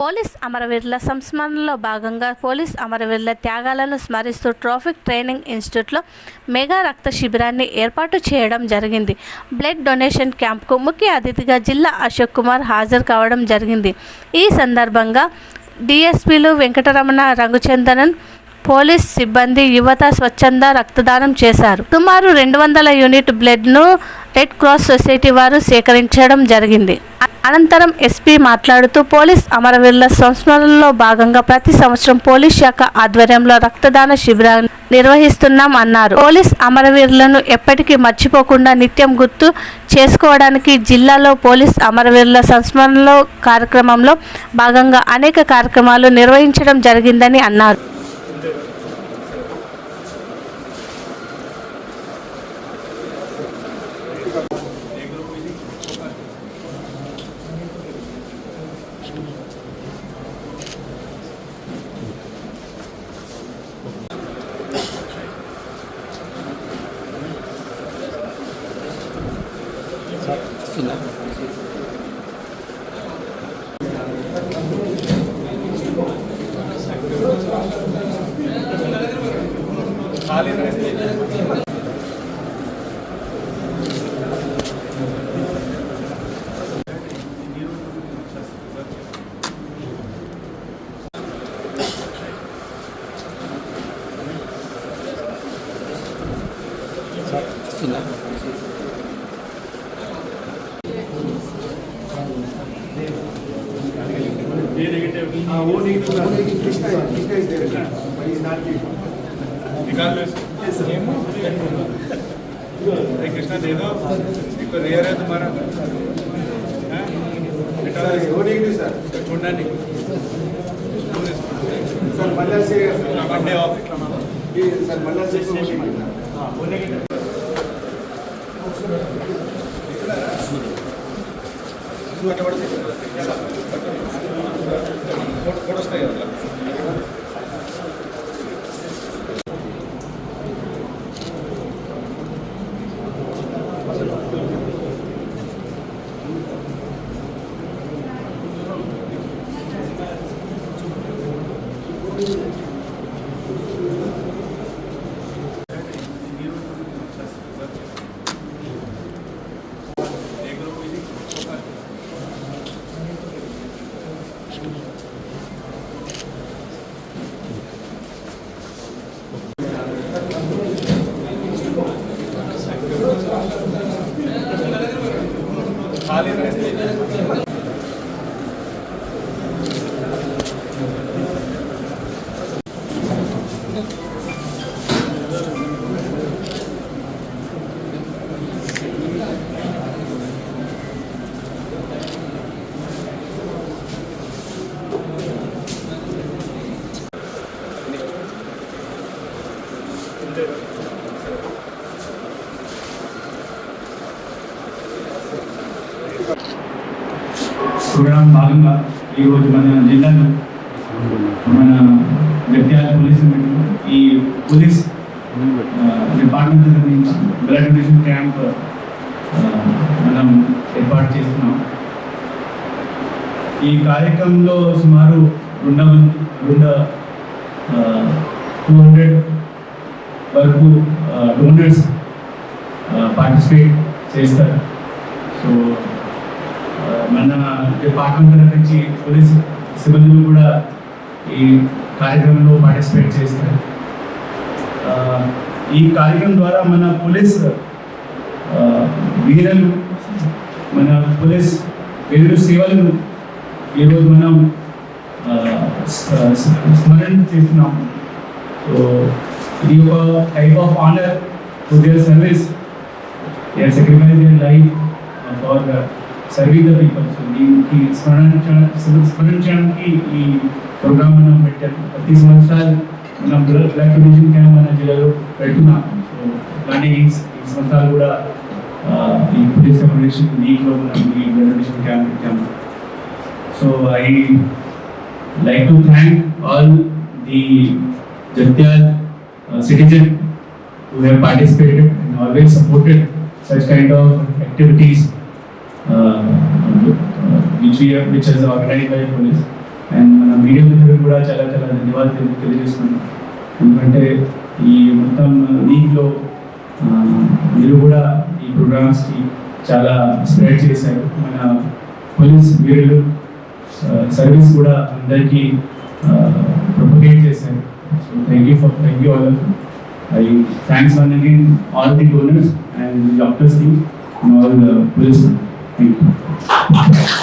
Police అమరవీరుల సంస్మరణలో భాగంగా police అమరవీరుల త్యాగాలను స్మరిస్తూ ట్రాఫిక్ ట్రైనింగ్ ఇన్స్టిట్యూట్లో మెగా రక్త శిబిరాన్ని ఏర్పాటు చేయడం జరిగింది. బ్లడ్ డొనేషన్ క్యాంప్కు ముఖ్య అతిథిగా జిల్లా అశోక్ కుమార్ హాజరు కావడం జరిగింది. ఈ సందర్భంగా డిఎస్పీలు వెంకటరమణ, రఘుచందనన్, పోలీస్ సిబ్బంది, యువత స్వచ్ఛంద రక్తదానం చేశారు. సుమారు 200 యూనిట్ బ్లడ్ను రెడ్ క్రాస్ సొసైటీ వారు సేకరించడం జరిగింది. అనంతరం ఎస్పీ మాట్లాడుతూ పోలీస్ అమరవీరుల సంస్మరణలో భాగంగా ప్రతి సంవత్సరం పోలీస్ శాఖ ఆధ్వర్యంలో రక్తదాన శిబిరాన్ని నిర్వహిస్తున్నాం అన్నారు. పోలీస్ అమరవీరులను ఎప్పటికీ మర్చిపోకుండా నిత్యం గుర్తు చేసుకోవడానికి జిల్లాలో పోలీస్ అమరవీరుల సంస్మరణలో కార్యక్రమంలో భాగంగా అనేక కార్యక్రమాలు నిర్వహించడం జరిగిందని అన్నారు. कृष्णा दे दो, इसको रेयर है तुम्हारा, छोड़ना नहीं सर, मल्ला से मंडे ऑफ सर, मल्ला से होने की फोटोस नहीं होता. ప్రోగ్రాం భాగంగా ఈరోజు మన జిల్లాలో మన జగిత్యాల పోలీస్ ఈ police department blood donation camp మనం ఏర్పాటు చేస్తున్నాం. ఈ కార్యక్రమంలో సుమారు 200 వరకు డోనర్స్ పార్టిసిపేట్ చేస్తారు. సో మన డిపార్ట్మెంట్ నుంచి పోలీస్ సిబ్బందులు కూడా ఈ కార్యక్రమంలో పార్టిసిపేట్ చేస్తారు. ఈ కార్యక్రమం ద్వారా మన పోలీస్ వీరులు, మన పోలీస్ వీరుల సేవలను ఈరోజు మనం స్మరణ చేస్తున్నాం. సో ఇది ఒక type of honour to their service, they are sacrificing their life for serving the people. So దీనికి స్మరించడానికి ఈ ప్రోగ్రామ్ మనం పెట్టాము. ప్రతి సంవత్సరాలు మనం బ్లడ్ డొనేషన్ క్యాంప్ మన జిల్లాలో పెడుతున్నాం. సో కానీ ఈ సంవత్సరాలు కూడా ఈ పోలీస్ కమ్యూనికేషన్ వీక్లో మనం ఈ బ్లడ్ డొనేషన్ క్యాంప్ పెట్టాము. So I like to thank all the Jagtial citizen who have participated and always supported such kind of activities which is organized by police. Media మిత్రులకు కూడా చాలా చాలా ధన్యవాదాలు తెలియజేస్తున్నాను. ఎందుకంటే ఈ మొత్తం వీక్లో మీరు కూడా ఈ ప్రోగ్రామ్స్కి చాలా స్ప్రెడ్ చేశారు. మన పోలీస్ వీరులు సర్వీస్ కూడా అందరికీ ప్రొపగేట్ చేశారు. So thank you all of I thanks one again all the donors and doctors team and all the policemen. Thank you.